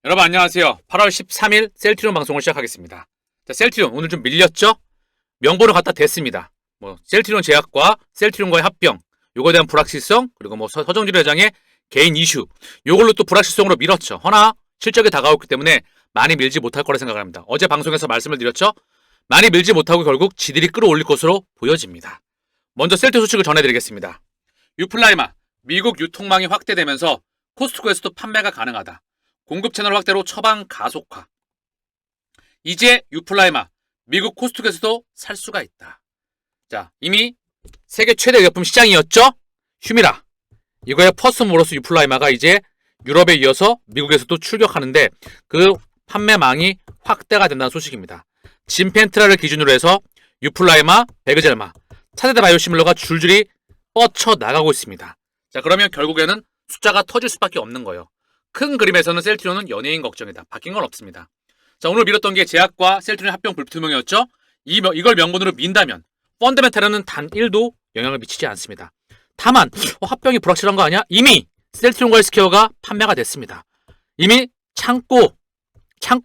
여러분 안녕하세요. 8월 13일 셀트리온 방송을 시작하겠습니다. 자, 셀트리온 오늘 좀 밀렸죠? 명분을 갖다 댔습니다. 셀트리온 제약과 셀트리온과의 합병, 요거에 대한 불확실성, 그리고 서정진 회장의 개인 이슈, 요걸로 또 불확실성으로 밀었죠. 허나 실적이 다가왔기 때문에 많이 밀지 못할 거라 생각합니다. 어제 방송에서 말씀을 드렸죠? 많이 밀지 못하고 결국 지들이 끌어올릴 것으로 보여집니다. 먼저 셀트 소식을 전해드리겠습니다. 유플라이마, 미국 유통망이 확대되면서 코스트코에서도 판매가 가능하다. 공급 채널 확대로 처방 가속화. 이제 유플라이마, 미국 코스트코에서도 살 수가 있다. 자, 이미 세계 최대 의약품 시장이었죠? 휴미라. 이거의 퍼스모로스 유플라이마가 이제 유럽에 이어서 미국에서도 출격하는데 그 판매망이 확대가 된다는 소식입니다. 진펜트라를 기준으로 해서 유플라이마, 베그젤마, 차세대 바이오시밀러가 줄줄이 뻗쳐나가고 있습니다. 자, 그러면 결국에는 숫자가 터질 수밖에 없는 거예요. 큰 그림에서는 셀트리온은 연예인 걱정이다. 바뀐 건 없습니다. 자, 오늘 밀었던 게 제약과 셀트리온 합병 불투명이었죠? 이걸 명분으로 민다면 펀더멘탈에는 단 1도 영향을 미치지 않습니다. 다만 합병이 불확실한 거 아니야? 이미 셀트리온과 헬스케어가 판매가 됐습니다. 이미 창고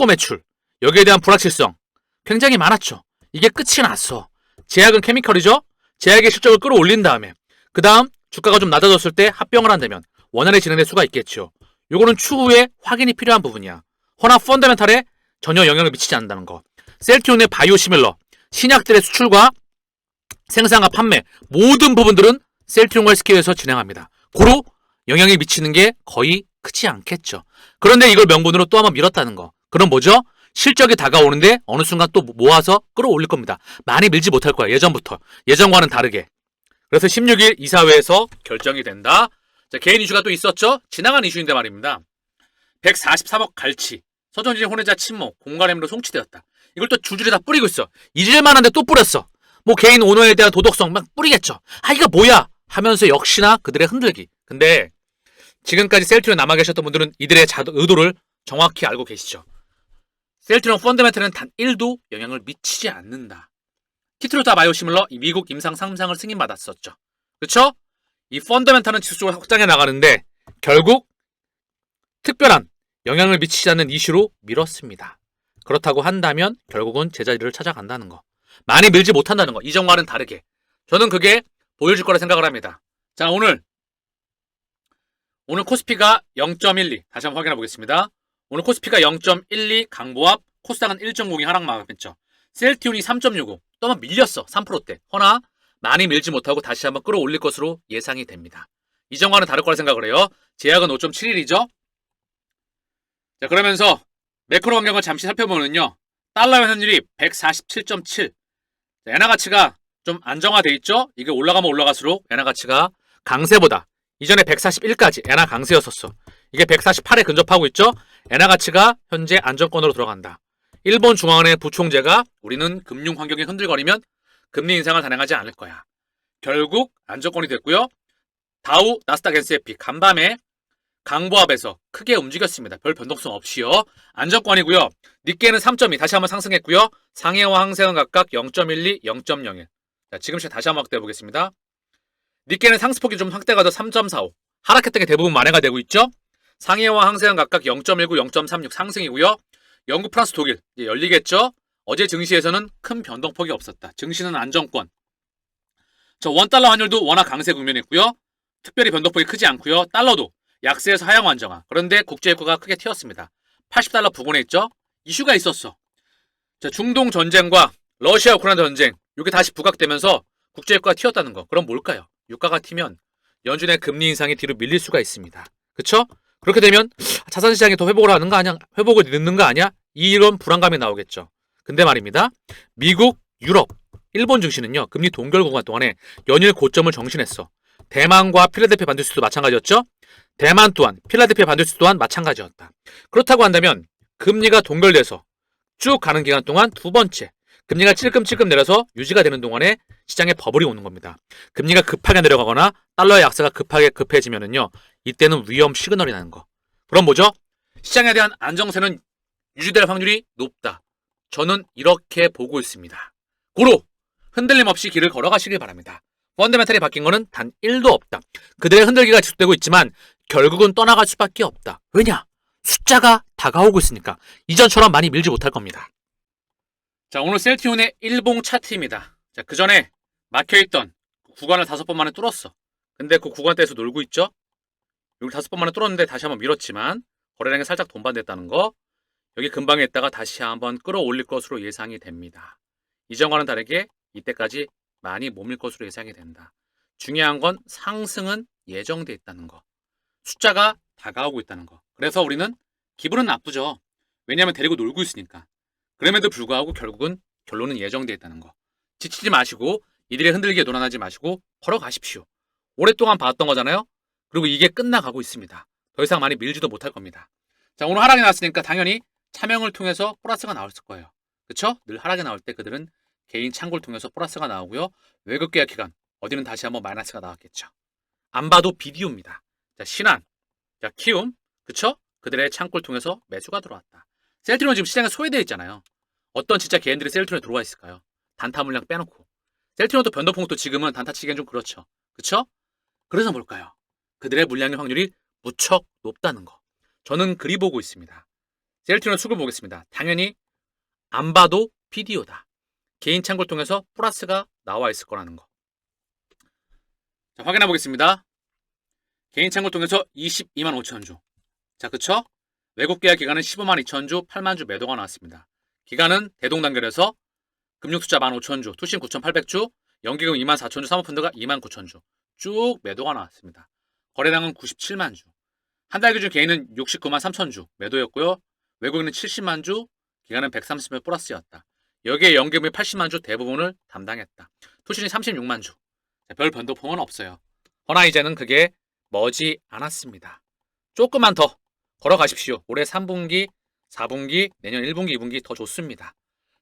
매출, 여기에 대한 불확실성 굉장히 많았죠. 이게 끝이 났어. 제약은 케미컬이죠? 제약의 실적을 끌어올린 다음에 그 다음 주가가 좀 낮아졌을 때 합병을 한다면 원활히 진행될 수가 있겠죠. 요거는 추후에 확인이 필요한 부분이야. 허나 펀더멘탈에 전혀 영향을 미치지 않는다는 거. 셀트리온의 바이오시밀러, 신약들의 수출과 생산과 판매 모든 부분들은 셀트리온과 헬스케어에서 진행합니다. 고로 영향이 미치는 게 거의 크지 않겠죠. 그런데 이걸 명분으로 또 한번 밀었다는 거. 그럼 뭐죠? 실적이 다가오는데 어느 순간 또 모아서 끌어올릴 겁니다. 많이 밀지 못할 거야. 예전부터. 예전과는 다르게. 그래서 16일 이사회에서 결정이 된다. 자, 개인 이슈가 또 있었죠? 지나간 이슈인데 말입니다. 143억 갈치, 서정진 혼외자 친목, 공간행위로 송치되었다. 이걸 또 줄줄이 다 뿌리고 있어. 잊을만한데 또 뿌렸어. 개인 오너에 대한 도덕성 막 뿌리겠죠. 이거 뭐야? 하면서 역시나 그들의 흔들기. 근데 지금까지 셀트리온 남아 계셨던 분들은 이들의 의도를 정확히 알고 계시죠. 셀트리온 펀더멘탈은 단 1도 영향을 미치지 않는다. 키트로타 바이오시밀러 미국 임상 3상을 승인받았었죠. 그렇죠? 이 펀더멘탈은 지속적으로 확장해 나가는데 결국 특별한 영향을 미치지 않는 이슈로 밀었습니다. 그렇다고 한다면 결국은 제자리를 찾아간다는 거. 많이 밀지 못한다는 거. 이전과는 다르게. 저는 그게 보여줄 거라 생각을 합니다. 자, 오늘 코스피가 0.12. 다시 한번 확인해 보겠습니다. 오늘 코스피가 0.12 강보합, 코스닥은 1.02 하락 마감했죠. 셀트리온이 3.65. 또 한번 밀렸어. 3%대. 허나 많이 밀지 못하고 다시 한번 끌어올릴 것으로 예상이 됩니다. 이전과는 다를 거라 생각을 해요. 제약은 5.71이죠. 자, 그러면서 매크로 환경을 잠시 살펴보면요. 달러 환율이 147.7. 엔화 가치가 좀 안정화돼 있죠. 이게 올라가면 올라갈수록 엔화 가치가 강세보다 이전에 141까지 엔화 강세였었어. 이게 148에 근접하고 있죠. 엔화 가치가 현재 안정권으로 들어간다. 일본 중앙은행 부총재가 우리는 금융 환경이 흔들거리면 금리 인상을 단행하지 않을 거야. 결국 안정권이 됐고요. 다우, 나스닥, S&P 간밤에 강보합에서 크게 움직였습니다. 별 변동성 없이요. 안정권이고요. 니케이는 3.2 다시 한번 상승했고요. 상해와 항생은 각각 0.12, 0.01. 자, 지금 시간 다시 한번 확대해 보겠습니다. 니케이는 상승폭이 좀 확대가 더 3.45. 하락했던 게 대부분 만회가 되고 있죠. 상해와 항생은 각각 0.19, 0.36 상승이고요. 영국, 프랑스, 독일 이제 열리겠죠. 어제 증시에서는 큰 변동폭이 없었다. 증시는 안정권. 저 원달러 환율도 워낙 강세 국면이었고요. 특별히 변동폭이 크지 않고요. 달러도 약세에서 하향 안정화. 그런데 국제유가가 크게 튀었습니다. 80달러 부근에 있죠. 이슈가 있었어. 자, 중동 전쟁과 러시아 우크라이나 전쟁 이게 다시 부각되면서 국제유가가 튀었다는 거. 그럼 뭘까요? 유가가 튀면 연준의 금리 인상이 뒤로 밀릴 수가 있습니다. 그렇죠? 그렇게 되면 자산시장이 더 회복을 하는 거 아니야? 회복을 늦는 거 아니야? 이런 불안감이 나오겠죠. 근데 말입니다. 미국, 유럽, 일본 증시는요. 금리 동결 구간 동안에 연일 고점을 정신했어. 대만과 필라델피아 반도체도 마찬가지였죠. 대만 또한 필라델피아 반도체 또한 마찬가지였다. 그렇다고 한다면 금리가 동결돼서 쭉 가는 기간 동안 두 번째 금리가 찔끔찔끔 내려서 유지가 되는 동안에 시장에 버블이 오는 겁니다. 금리가 급하게 내려가거나 달러의 약세가 급해지면은요. 이때는 위험 시그널이 나는 거. 그럼 뭐죠? 시장에 대한 안정세는 유지될 확률이 높다. 저는 이렇게 보고 있습니다. 고로 흔들림 없이 길을 걸어가시길 바랍니다. 펀더멘탈이 바뀐 거는 단 1도 없다. 그들의 흔들기가 지속되고 있지만 결국은 떠나갈 수밖에 없다. 왜냐? 숫자가 다가오고 있으니까 이전처럼 많이 밀지 못할 겁니다. 자, 오늘 셀트리온의 일봉 차트입니다. 자, 그 전에 막혀있던 구간을 5번 만에 뚫었어. 근데 그 구간대에서 놀고 있죠? 여기 5번 만에 뚫었는데 다시 한번 밀었지만 거래량이 살짝 돈반됐다는 거. 여기 근방에 있다가 다시 한번 끌어올릴 것으로 예상이 됩니다. 이전과는 다르게 이때까지 많이 못 밀 것으로 예상이 된다. 중요한 건 상승은 예정돼 있다는 거. 숫자가 다가오고 있다는 거. 그래서 우리는 기분은 나쁘죠. 왜냐하면 데리고 놀고 있으니까. 그럼에도 불구하고 결국은 결론은 예정돼 있다는 거. 지치지 마시고 이들의 흔들기에 놀아나지 마시고 걸어가십시오. 오랫동안 봤던 거잖아요. 그리고 이게 끝나가고 있습니다. 더 이상 많이 밀지도 못할 겁니다. 자, 오늘 하락이 나왔으니까 당연히 차명을 통해서 플러스가 나왔을 거예요. 그쵸? 늘 하락이 나올 때 그들은 개인 창고를 통해서 플러스가 나오고요. 외국 계약 기간 어디는 다시 한번 마이너스가 나왔겠죠. 안 봐도 비디오입니다. 자, 신한, 자, 키움, 그쵸? 그들의 창고를 통해서 매수가 들어왔다. 셀트리온 지금 시장에 소외되어 있잖아요. 어떤 진짜 개인들이 셀트리온에 들어와 있을까요? 단타 물량 빼놓고. 셀트리온도 변동폭도 지금은 단타 치기엔 좀 그렇죠. 그쵸? 그래서 뭘까요? 그들의 물량의 확률이 무척 높다는 거. 저는 그리 보고 있습니다. 셀트리온 수급 보겠습니다. 당연히 안 봐도 비디오다. 개인 창고를 통해서 플러스가 나와 있을 거라는 거. 자, 확인해 보겠습니다. 개인 창고를 통해서 22만 5천 주. 자, 그쵸? 외국 계약 기간은 15만 2천 주, 8만 주 매도가 나왔습니다. 기간은 대동단결에서 금융투자 1만 5천 주, 투신 9,800주, 연기금 2만 4천 주, 사모펀드가 2만 9천 주. 쭉 매도가 나왔습니다. 거래량은 97만 주. 한 달 기준 개인은 69만 3천 주 매도였고요. 외국인은 70만 주, 기간은 130일 플러스였다. 여기에 연기금이 80만 주 대부분을 담당했다. 투신이 36만 주. 자, 별 변동폭은 없어요. 허나 이제는 그게 머지 않았습니다. 조금만 더 걸어가십시오. 올해 3분기, 4분기, 내년 1분기, 2분기 더 좋습니다.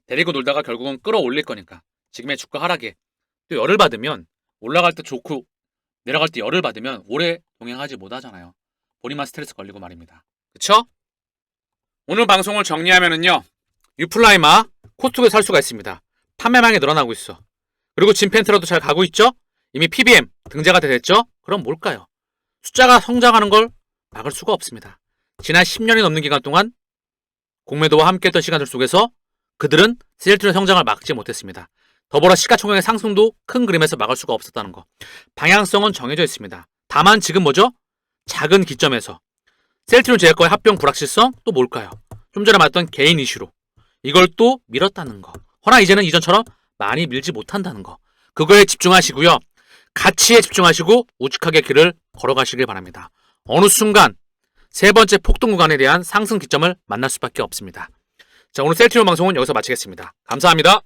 데리고 놀다가 결국은 끌어올릴 거니까. 지금의 주가 하락에 또 열을 받으면 올라갈 때 좋고 내려갈 때 열을 받으면 오래 동행하지 못하잖아요. 본인만 스트레스 걸리고 말입니다. 그쵸? 오늘 방송을 정리하면은요. 유플라이마, 코스트코에 살 수가 있습니다. 판매망이 늘어나고 있어. 그리고 진펜트라도 잘 가고 있죠? 이미 PBM 등재가 됐죠? 그럼 뭘까요? 숫자가 성장하는 걸 막을 수가 없습니다. 지난 10년이 넘는 기간 동안 공매도와 함께했던 시간들 속에서 그들은 셀트리온 성장을 막지 못했습니다. 더불어 시가총액의 상승도 큰 그림에서 막을 수가 없었다는 거. 방향성은 정해져 있습니다. 다만 지금 뭐죠? 작은 기점에서 셀트리온 제약과의 합병 불확실성 또 뭘까요? 좀 전에 말했던 개인 이슈로 이걸 또 밀었다는 거. 허나 이제는 이전처럼 많이 밀지 못한다는 거. 그거에 집중하시고요. 가치에 집중하시고 우직하게 길을 걸어가시길 바랍니다. 어느 순간 세 번째 폭등 구간에 대한 상승 기점을 만날 수밖에 없습니다. 자, 오늘 셀트리온 방송은 여기서 마치겠습니다. 감사합니다.